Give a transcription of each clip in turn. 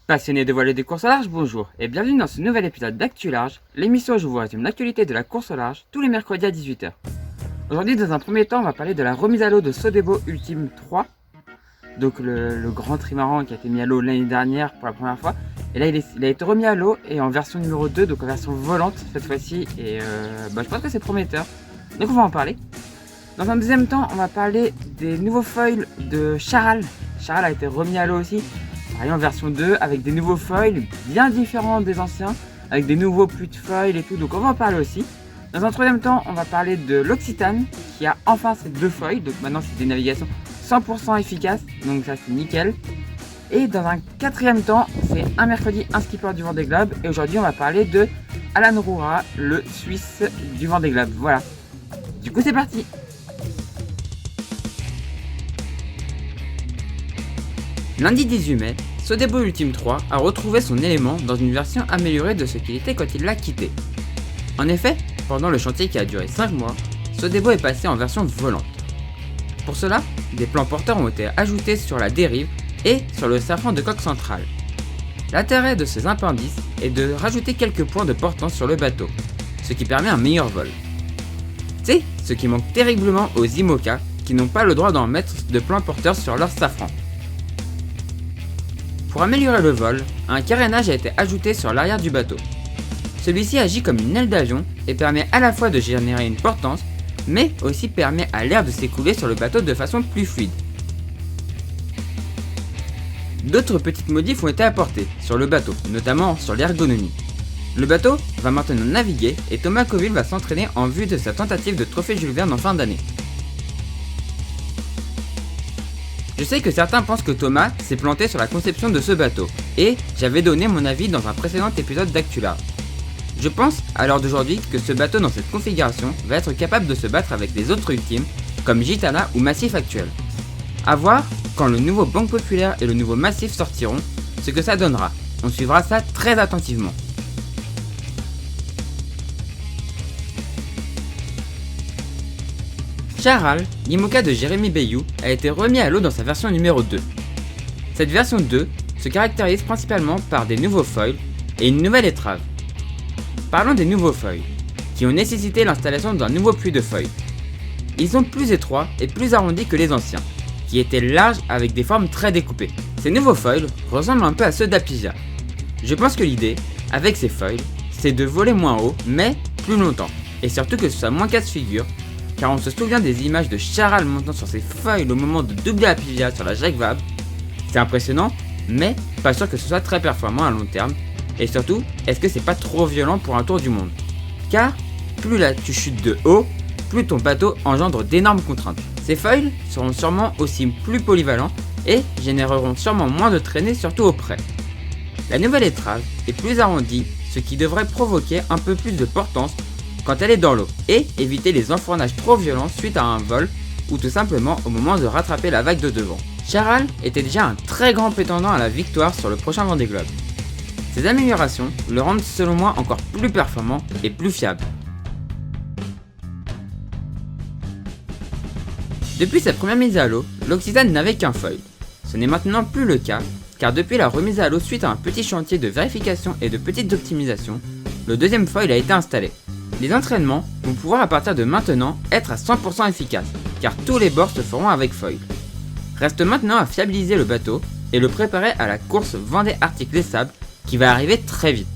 Passionnés de voile et de course au large, bonjour et bienvenue dans ce nouvel épisode d'Actu Large, l'émission où je vous résume l'actualité de la course au large tous les mercredis à 18 h. Aujourd'hui, dans un premier temps, on va parler de la remise à l'eau de Sodebo Ultime 3, donc le grand trimaran qui a été mis à l'eau l'année dernière pour la première fois. Et là, il a été remis à l'eau et en version numéro 2, donc en version volante cette fois-ci, et je pense que c'est prometteur, donc on va en parler. Dans un deuxième temps, on va parler des nouveaux foils de Charal. Charal a été remis à l'eau aussi, pareil en version 2, avec des nouveaux foils bien différents des anciens, avec des nouveaux puits de foils et tout, donc on va en parler aussi. Dans un troisième temps, on va parler de l'Occitane, qui a enfin ses deux foils, donc maintenant c'est des navigations 100% efficaces, donc ça c'est nickel. Et dans un quatrième temps, c'est un mercredi, un skipper du Vendée Globe, et aujourd'hui on va parler de Alan Roura, le Suisse du Vendée Globe, voilà. Du coup c'est parti. Lundi 18 mai, Sodebo Ultime 3 a retrouvé son élément dans une version améliorée de ce qu'il était quand il l'a quitté. En effet, pendant le chantier qui a duré 5 mois, Sodebo est passé en version volante. Pour cela, des plans porteurs ont été ajoutés sur la dérive et sur le safran de coque centrale. L'intérêt de ces appendices est de rajouter quelques points de portance sur le bateau, ce qui permet un meilleur vol. C'est ce qui manque terriblement aux IMOCA qui n'ont pas le droit d'en mettre de plans porteurs sur leur safran. Pour améliorer le vol, un carénage a été ajouté sur l'arrière du bateau. Celui-ci agit comme une aile d'avion et permet à la fois de générer une portance, mais aussi permet à l'air de s'écouler sur le bateau de façon plus fluide. D'autres petites modifs ont été apportées sur le bateau, notamment sur l'ergonomie. Le bateau va maintenant naviguer et Thomas Coville va s'entraîner en vue de sa tentative de trophée Jules Verne en fin d'année. Je sais que certains pensent que Thomas s'est planté sur la conception de ce bateau, et j'avais donné mon avis dans un précédent épisode d'Actu Large. Je pense, à l'heure d'aujourd'hui, que ce bateau dans cette configuration va être capable de se battre avec les autres ultimes, comme Gitana ou Massif actuel. A voir, quand le nouveau Banque Populaire et le nouveau Massif sortiront, ce que ça donnera. On suivra ça très attentivement. Charal, l'IMOCA de Jérémy Bayou, a été remis à l'eau dans sa version numéro 2. Cette version 2 se caractérise principalement par des nouveaux foils et une nouvelle étrave. Parlons des nouveaux foils, qui ont nécessité l'installation d'un nouveau puits de foils. Ils sont plus étroits et plus arrondis que les anciens, qui étaient larges avec des formes très découpées. Ces nouveaux foils ressemblent un peu à ceux d'Apivia. Je pense que l'idée, avec ces foils, c'est de voler moins haut, mais plus longtemps, et surtout que ce soit moins casse-figure, car on se souvient des images de Charal montant sur ses foils au moment de doubler Apivia sur la Jacques Vabre. C'est impressionnant, mais pas sûr que ce soit très performant à long terme, et surtout, est-ce que c'est pas trop violent pour un tour du monde? Car, plus là tu chutes de haut, plus ton bateau engendre d'énormes contraintes. Ces foils seront sûrement aussi plus polyvalents et généreront sûrement moins de traînées, surtout au près. La nouvelle étrave est plus arrondie, ce qui devrait provoquer un peu plus de portance quand elle est dans l'eau, et éviter les enfournages trop violents suite à un vol, ou tout simplement au moment de rattraper la vague de devant. Charal était déjà un très grand prétendant à la victoire sur le prochain Vendée Globe. Ces améliorations le rendent selon moi encore plus performant et plus fiable. Depuis sa première mise à l'eau, l'Occitane n'avait qu'un foil. Ce n'est maintenant plus le cas, car depuis la remise à l'eau suite à un petit chantier de vérification et de petites optimisations, le deuxième foil a été installé. Les entraînements vont pouvoir à partir de maintenant être à 100% efficaces, car tous les bords se feront avec foil. Reste maintenant à fiabiliser le bateau et le préparer à la course Vendée Arctique Les Sables qui va arriver très vite.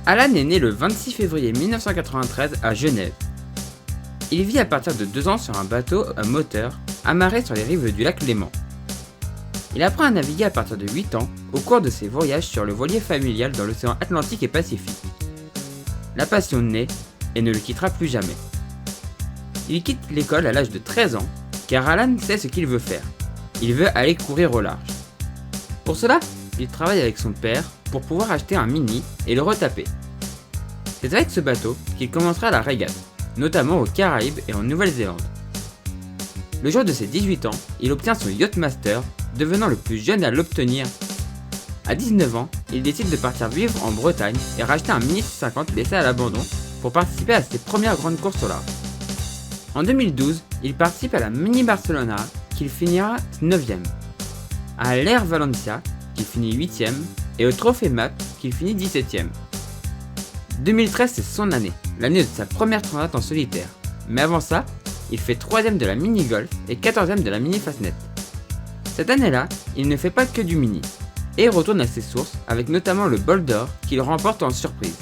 Alan est né le 26 février 1993 à Genève. Il vit à partir de 2 ans sur un bateau à moteur amarré sur les rives du lac Léman. Il apprend à naviguer à partir de 8 ans au cours de ses voyages sur le voilier familial dans l'océan Atlantique et Pacifique. La passion naît et ne le quittera plus jamais. Il quitte l'école à l'âge de 13 ans car Alan sait ce qu'il veut faire. Il veut aller courir au large. Pour cela, il travaille avec son père pour pouvoir acheter un Mini et le retaper. C'est avec ce bateau qu'il commencera la régate, notamment aux Caraïbes et en Nouvelle-Zélande. Le jour de ses 18 ans, il obtient son Yachtmaster devenant le plus jeune à l'obtenir. À 19 ans, il décide de partir vivre en Bretagne et racheter un Mini 650 laissé à l'abandon pour participer à ses premières grandes courses au large. En 2012, il participe à la Mini Barcelona qu'il finira 9ème, à l'Air Valencia qu'il finit 8ème et au Trophée Map qu'il finit 17ème. 2013 c'est son année, l'année de sa première transat en solitaire, mais avant ça, il fait 3ème de la Mini Golf et 14ème de la Mini Fastnet. Cette année-là, il ne fait pas que du mini, et retourne à ses sources avec notamment le bol d'or qu'il remporte en surprise.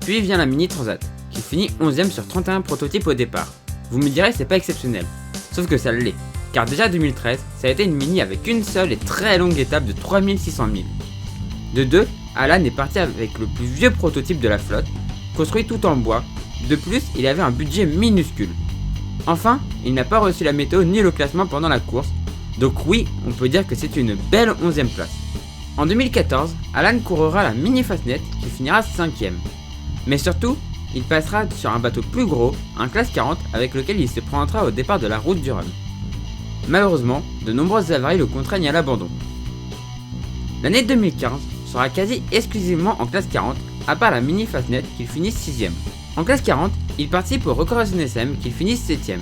Puis vient la Mini Transat, qui finit 11ème sur 31 prototypes au départ. Vous me direz c'est pas exceptionnel, sauf que ça l'est, car déjà 2013, ça a été une Mini avec une seule et très longue étape de 3600 milles. De deux, Alan est parti avec le plus vieux prototype de la flotte, construit tout en bois. De plus, il avait un budget minuscule. Enfin, il n'a pas reçu la météo ni le classement pendant la course, donc oui, on peut dire que c'est une belle 11ème place. En 2014, Alan courra la Mini Fastnet qui finira 5ème. Mais surtout, il passera sur un bateau plus gros, un classe 40 avec lequel il se présentera au départ de la route du Rhum. Malheureusement, de nombreuses avaries le contraignent à l'abandon. L'année 2015 sera quasi exclusivement en classe 40, à part la Mini Fastnet qu'il finit 6ème. En classe 40, il participe au record SNSM qu'il finit 7ème,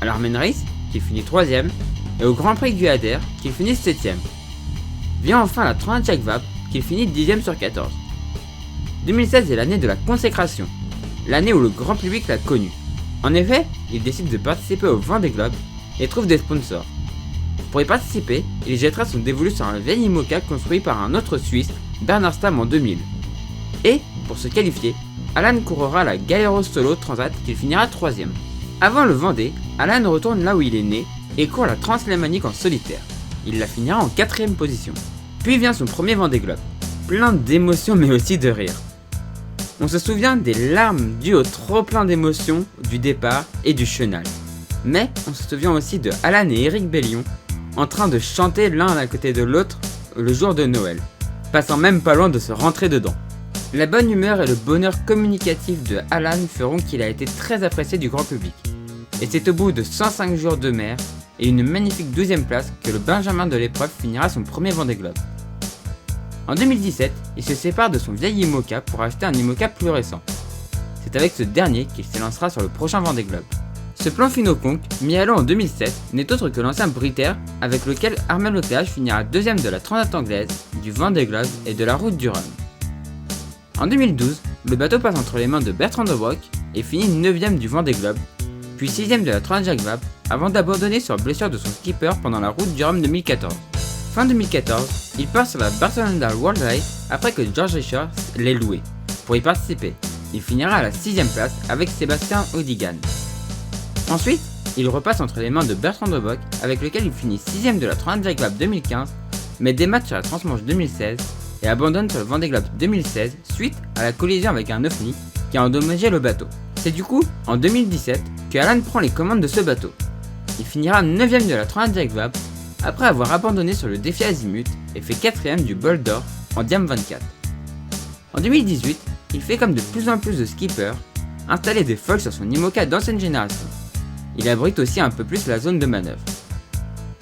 à l'Armen Race qu'il finit 3ème, et au Grand Prix du Adair qu'il finit 7ème. Vient enfin la Transat Jacques Vabre qu'il finit 10ème sur 14. 2016 est l'année de la consécration, l'année où le grand public l'a connu. En effet, il décide de participer au Vendée Globe et trouve des sponsors. Pour y participer, il jettera son dévolu sur un vieil IMOCA construit par un autre Suisse, Bernard Stamm en 2000. Et, pour se qualifier, Alan courra la Galero Solo Transat qu'il finira 3ème. Avant le Vendée, Alan retourne là où il est né et court la Translémanique en solitaire. Il la finira en 4ème position. Puis vient son premier Vendée Globe, plein d'émotions mais aussi de rire. On se souvient des larmes dues au trop plein d'émotions du départ et du chenal. Mais on se souvient aussi de Alan et Eric Bellion en train de chanter l'un à côté de l'autre le jour de Noël, passant même pas loin de se rentrer dedans. La bonne humeur et le bonheur communicatif de Alan feront qu'il a été très apprécié du grand public. Et c'est au bout de 105 jours de mer et une magnifique 12ème place que le Benjamin de l'épreuve finira son premier Vendée Globe. En 2017, il se sépare de son vieil IMOCA pour acheter un IMOCA plus récent. C'est avec ce dernier qu'il s'élancera sur le prochain Vendée Globe. Ce plan Finoconque, mis à l'eau en 2007, n'est autre que l'ancien Britair avec lequel Armel Otage finira 2ème de la Transat anglaise, du Vendée Globe et de la route du Rhum. En 2012, le bateau passe entre les mains de Bertrand de Brock et finit 9ème du Vendée Globe, puis 6ème de la Transat Jacques Vabre, avant d'abandonner sur blessure de son skipper pendant la route du Rhum 2014. Fin 2014, il part sur la Barcelona World Race après que George Richards l'ait loué. Pour y participer, il finira à la 6ème place avec Sébastien Odigan. Ensuite, il repasse entre les mains de Bertrand de Bock avec lequel il finit 6ème de la Transat Jacques Vabre 2015, mais dématch sur la Transmanche 2016 et abandonne sur le Vendée Globe 2016 suite à la collision avec un ovni qui a endommagé le bateau. C'est du coup en 2017 que Alan prend les commandes de ce bateau. Il finira 9ème de la Transat Jacques Vabre après avoir abandonné sur le défi Azimut et fait 4ème du bol d'or en Diam 24. En 2018, il fait comme de plus en plus de skippers, installer des foils sur son IMOCA d'ancienne génération. Il abrite aussi un peu plus la zone de manœuvre.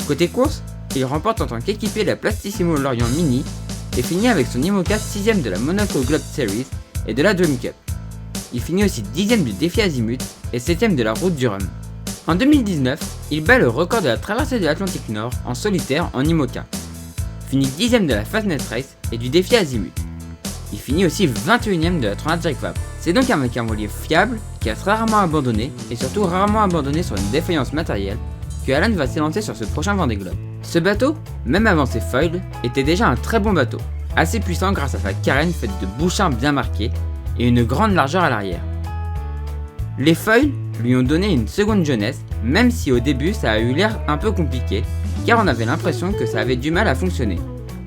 Côté course, il remporte en tant qu'équipier la Plastissimo Lorient Mini et finit avec son IMOCA 6ème de la Monaco Globe Series et de la Dream Cup. Il finit aussi 10ème du défi Azimut et 7ème de la route du Rhum. En 2019, il bat le record de la traversée de l'Atlantique Nord en solitaire en IMOCA. Finit 10ème de la Fastnet Race et du défi Azimut. Il finit aussi 21ème de la Transat Jacques Vabre. C'est donc avec un voilier fiable qui a rarement abandonné et surtout rarement abandonné sur une défaillance matérielle que Alan va s'élancer sur ce prochain Vendée Globe. Ce bateau, même avant ses foils, était déjà un très bon bateau, assez puissant grâce à sa carène faite de bouchins bien marqués et une grande largeur à l'arrière. Les foils lui ont donné une seconde jeunesse, même si au début ça a eu l'air un peu compliqué, car on avait l'impression que ça avait du mal à fonctionner.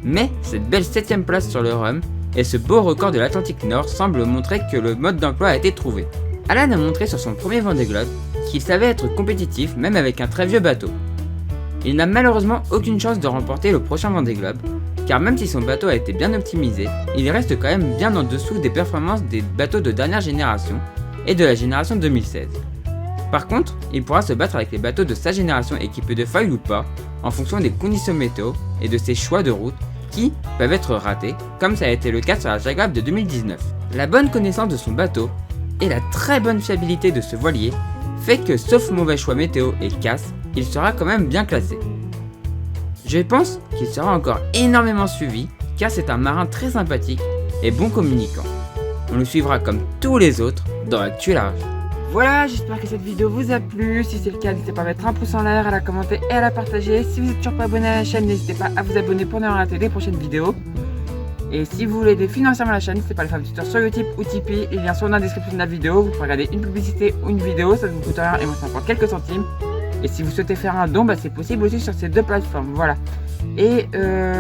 Mais cette belle 7ème place sur le Rhum et ce beau record de l'Atlantique Nord semblent montrer que le mode d'emploi a été trouvé. Alan a montré sur son premier Vendée Globe qu'il savait être compétitif même avec un très vieux bateau. Il n'a malheureusement aucune chance de remporter le prochain Vendée Globe, car même si son bateau a été bien optimisé, il reste quand même bien en dessous des performances des bateaux de dernière génération et de la génération 2016. Par contre, il pourra se battre avec les bateaux de sa génération équipés de foils ou pas, en fonction des conditions météo et de ses choix de route qui peuvent être ratés, comme ça a été le cas sur la Jaguar de 2019. La bonne connaissance de son bateau et la très bonne fiabilité de ce voilier fait que, sauf mauvais choix météo et casse, il sera quand même bien classé. Je pense qu'il sera encore énormément suivi, car c'est un marin très sympathique et bon communicant. On le suivra comme tous les autres dans Actu Large. Voilà, j'espère que cette vidéo vous a plu. Si c'est le cas, n'hésitez pas à mettre un pouce en l'air, à la commenter et à la partager. Si vous n'êtes toujours pas abonné à la chaîne, n'hésitez pas à vous abonner pour ne rien rater les prochaines vidéos. Et si vous voulez aider financièrement la chaîne, n'hésitez pas à aller faire un petit tour sur Utip ou Tipeee. Les liens sont dans la description de la vidéo. Vous pouvez regarder une publicité ou une vidéo, ça ne vous coûte rien et moi ça me prend quelques centimes. Et si vous souhaitez faire un don, c'est possible aussi sur ces deux plateformes. Voilà. Et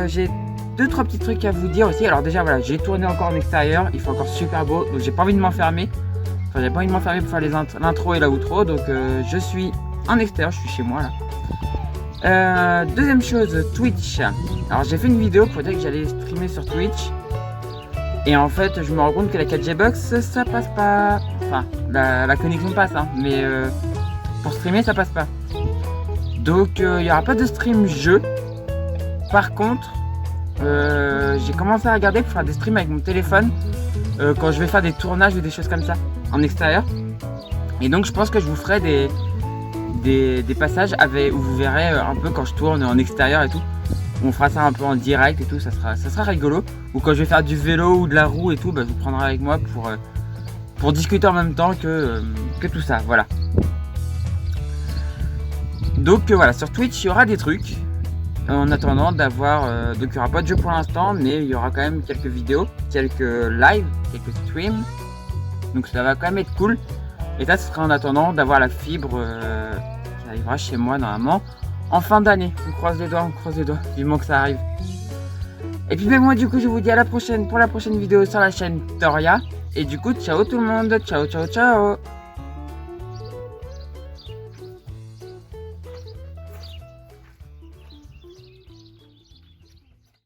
j'ai 2-3 petits trucs à vous dire aussi. Alors déjà voilà, j'ai tourné encore en extérieur, il fait encore super beau, donc j'ai pas envie de m'enfermer. Enfin j'ai pas envie de m'enfermer pour faire l'intro et l'outro, donc je suis en extérieur, je suis chez moi là. Deuxième chose, Twitch. Alors j'ai fait une vidéo pour dire que j'allais streamer sur Twitch. Et en fait je me rends compte que la 4G box ça passe pas. Enfin la connexion passe hein, mais pour streamer ça passe pas. Donc il n'y aura pas de stream jeu. Par contre j'ai commencé à regarder pour faire des streams avec mon téléphone quand je vais faire des tournages ou des choses comme ça en extérieur. Et donc je pense que je vous ferai des passages où vous verrez un peu quand je tourne en extérieur et tout. On fera ça un peu en direct et tout, ça sera rigolo. Ou quand je vais faire du vélo ou de la roue et tout, je vous prendrai avec moi pour discuter en même temps que tout ça, voilà. Donc voilà, sur Twitch il y aura des trucs. En attendant d'avoir, donc il n'y aura pas de jeu pour l'instant, mais il y aura quand même quelques vidéos, quelques lives, quelques streams. Donc ça va quand même être cool. Et ça, ce sera en attendant d'avoir la fibre qui arrivera chez moi normalement en fin d'année. On croise les doigts, vivement que ça arrive. Et puis moi du coup je vous dis à la prochaine pour la prochaine vidéo sur la chaîne Toria. Et du coup ciao tout le monde, ciao ciao ciao.